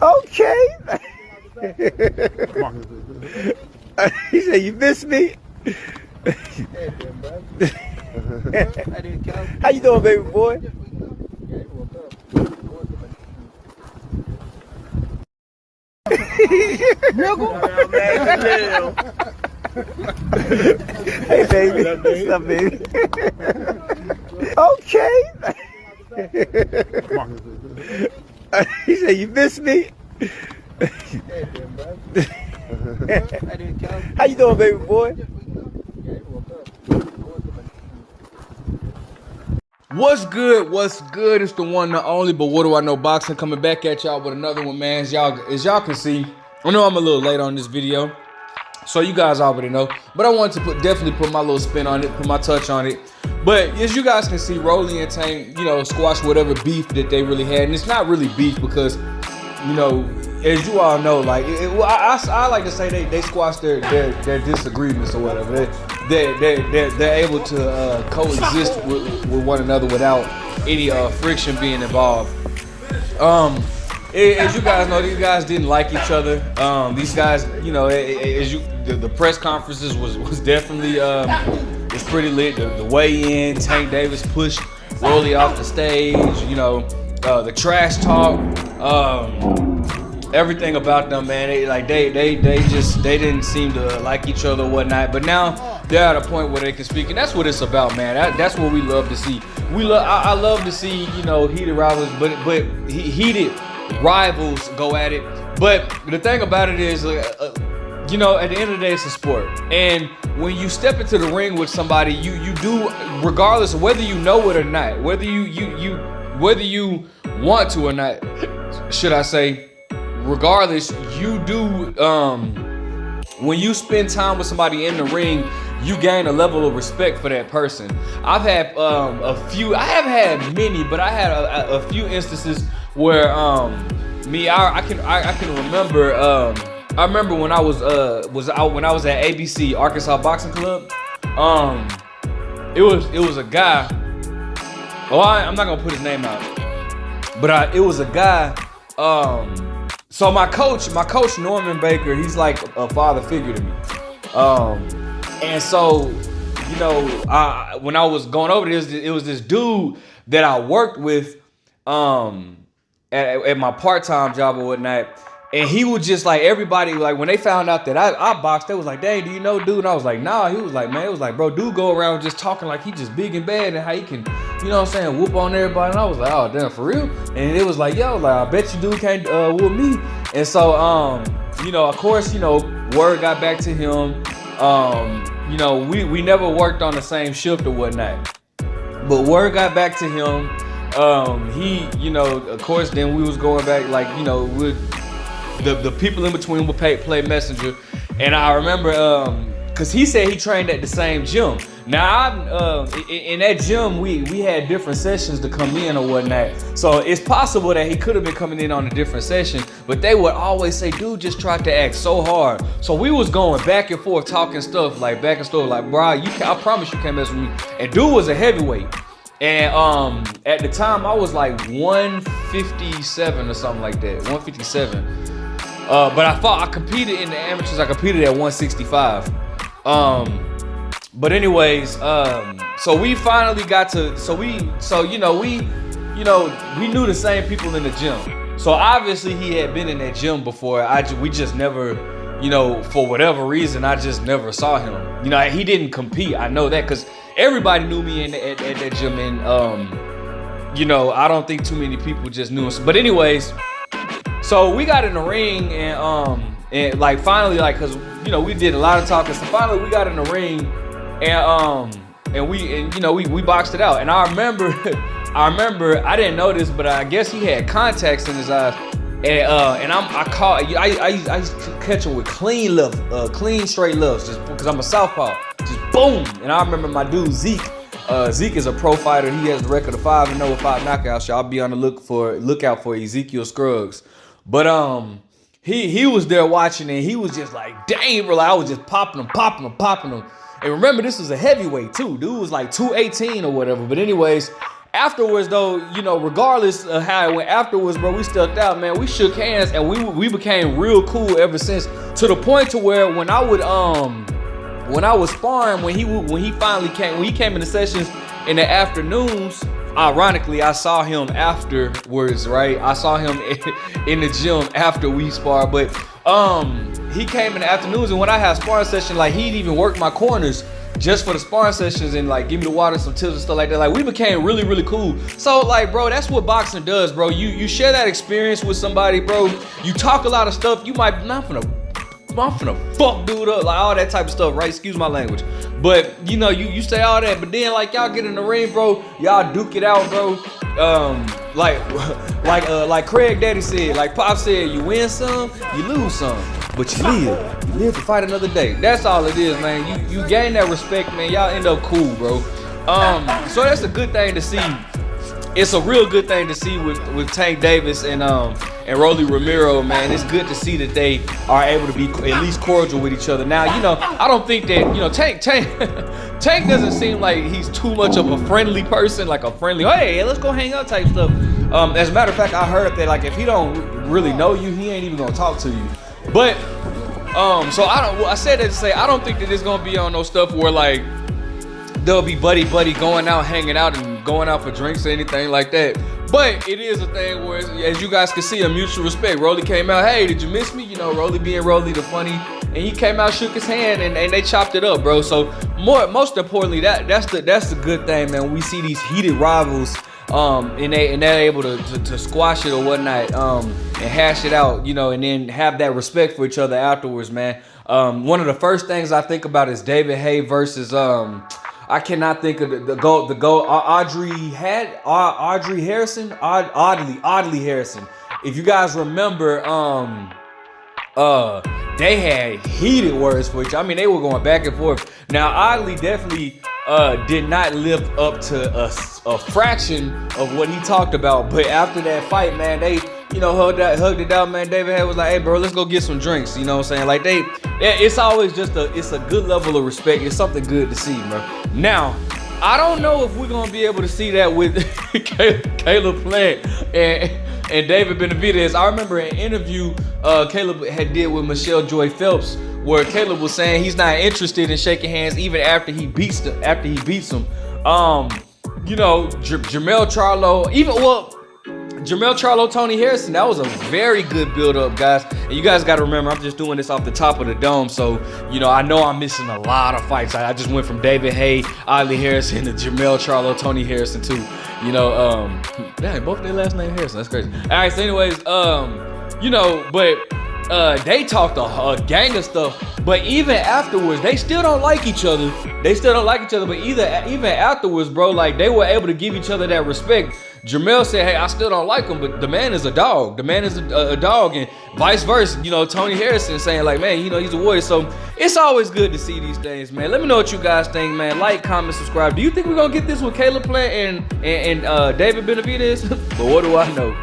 Okay. He said, "You miss me." How you doing, baby boy? Hey, baby. What's up, baby? Okay. He said, "You miss me." How you doing, baby boy? What's good? What's good? It's the one, the only, but what do I know? Boxing coming back at y'all with another one, man. As y'all can see, I know I'm a little late on this video, so you guys already know. But I wanted to definitely put my little spin on it, put my touch on it. But as you guys can see, Rollie and Tank, squash whatever beef that they really had, and it's not really beef because, as you all know, like I like to say they squash their disagreements or whatever. They're able to coexist with one another without any friction being involved. As you guys know, these guys didn't like each other. These guys, the press conferences was definitely was pretty lit. The weigh-in, Tank Davis pushed Rollie off the stage. The trash talk. Everything about them, man. They didn't seem to like each other or whatnot. But now they're at a point where they can speak, and that's what it's about, man. That's what we love to see. I love to see heated rivals, but heated rivals go at it. But the thing about it is, at the end of the day, it's a sport, and when you step into the ring with somebody, you do, regardless of whether you know it or not, whether you want to or not, should I say. Regardless, you do, when you spend time with somebody in the ring, you gain a level of respect for that person. I've had I haven't had many, but I had a few instances where I can remember, I remember when I was at ABC, Arkansas Boxing Club. It was a guy, I'm not gonna put his name out, but it was a guy, so my coach Norman Baker, he's like a father figure to me. And so, when I was going over this, it was this dude that I worked with at my part-time job or whatnot. And he was just like, everybody, like when they found out that I boxed, they was like, "Dang, do you know dude?" And I was like, "Nah." He was like, "Man," it was like, "Bro, dude go around just talking like he just big and bad and how he can, whoop on everybody." And I was like, "Oh, damn, for real?" And it was like, "Yo, I bet you dude can't whoop me." And so, of course, word got back to him. We never worked on the same shift or whatnot, but word got back to him. He, of course, then we was going back, with the people in between would play messenger. And I remember, cause he said he trained at the same gym. Now, in that gym, we had different sessions to come in or whatnot. So it's possible that he could have been coming in on a different session, but they would always say, "Dude just tried to act so hard." So we was going back and forth, talking stuff, like back and forth, like, "Bro, I promise you can't mess with me." And dude was a heavyweight. And at the time, I was like 157 or something like that, 157. But I competed in the amateurs. I competed at 165. But anyways, so we finally got to, we knew the same people in the gym. So obviously he had been in that gym before. We just never, for whatever reason, I just never saw him. He didn't compete. I know that because everybody knew me at that gym, and I don't think too many people just knew him. But anyways, so we got in the ring, and like finally, like, cause we did a lot of talking. So finally we got in the ring, and we boxed it out. And I remember I didn't know this, but I guess he had contacts in his eyes. And I used to catch him with clean straight lefts, just because I'm a southpaw, just boom. And I remember my dude Zeke. Zeke is a pro fighter. He has the record of 5-0 with 5 knockouts. So I'll be on the lookout for Ezekiel Scruggs. But he was there watching, and he was just like, "Dang, bro!" I was just popping him. And remember, this was a heavyweight too. Dude was like 218 or whatever. But anyways, afterwards, though, you know, regardless of how it went afterwards, bro, we stuck out, man. We shook hands and we became real cool ever since. To the point to where when I was sparring, when he came into sessions in the afternoons, ironically, I saw him afterwards, right? I saw him in the gym after we sparred, but he came in the afternoons, and when I had a sparring session, like, he'd even work my corners just for the sparring sessions and like give me the water, some tips and stuff like that. Like, we became really, really cool. So like, bro, that's what boxing does, bro. You share that experience with somebody, bro. You talk a lot of stuff. You might not I'm finna fuck dude up, like all that type of stuff, right? Excuse my language. But you know, you say all that, but then like y'all get in the ring, bro, y'all duke it out, bro. Like Craig Daddy said, like Pop said, you win some, you lose some, but you live to fight another day. That's all it is, man. You gain that respect, man. Y'all end up cool, bro. So that's a good thing to see. It's a real good thing to see with Tank Davis and Rollie Romero, man. It's good to see that they are able to be at least cordial with each other. Now, you know, I don't think that, you know, Tank doesn't seem like he's too much of a friendly person, like a friendly, hey, let's go hang out type stuff. As a matter of fact, I heard that like if he don't really know you, he ain't even gonna talk to you. But so I said that to say I don't think that it's gonna be on no stuff where like they'll be buddy going out, hanging out, and going out for drinks or anything like that. But it is a thing where, as you guys can see, a mutual respect. Rollie came out, hey, did you miss me? You know, Rollie being Rollie the funny, and he came out, shook his hand, and they chopped it up, bro. So most importantly, that's the good thing, man. When we see these heated rivals, and they're able to squash it or whatnot, and hash it out, you know, and then have that respect for each other afterwards, man. One of the first things I think about is David Haye versus I cannot think of the goat. Audley Harrison. If you guys remember, they had heated words for each other. I mean, they were going back and forth. Now, Audley definitely did not live up to a fraction of what he talked about. But after that fight, man, they, you know, hugged it out, man. David Haye was like, hey, bro, let's go get some drinks. You know what I'm saying? Like, it's always just it's a good level of respect. It's something good to see, bro. Now, I don't know if we're going to be able to see that with Caleb Plant and David Benavidez. I remember an interview Caleb had did with Michelle Joy Phelps, where Caleb was saying he's not interested in shaking hands even after he beats him. You know, Jermell Charlo, Tony Harrison, that was a very good build-up, guys. And you guys got to remember, I'm just doing this off the top of the dome, so, you know, I know I'm missing a lot of fights. I just went from David Haye, Audley Harrison, to Jermell Charlo, Tony Harrison, too. You know, yeah, both their last name Harrison. That's crazy. All right, so anyways, you know, but they talked a gang of stuff. But even afterwards, they still don't like each other. But even afterwards, bro, like, they were able to give each other that respect. Jermell said, hey, I still don't like him, but the man is a dog. The man is a dog, and vice versa. You know, Tony Harrison saying, like, man, you know, he's a warrior. So it's always good to see these things, man. Let me know what you guys think, man. Like, comment, subscribe. Do you think we're going to get this with Caleb Plant and David Benavidez? But what do I know?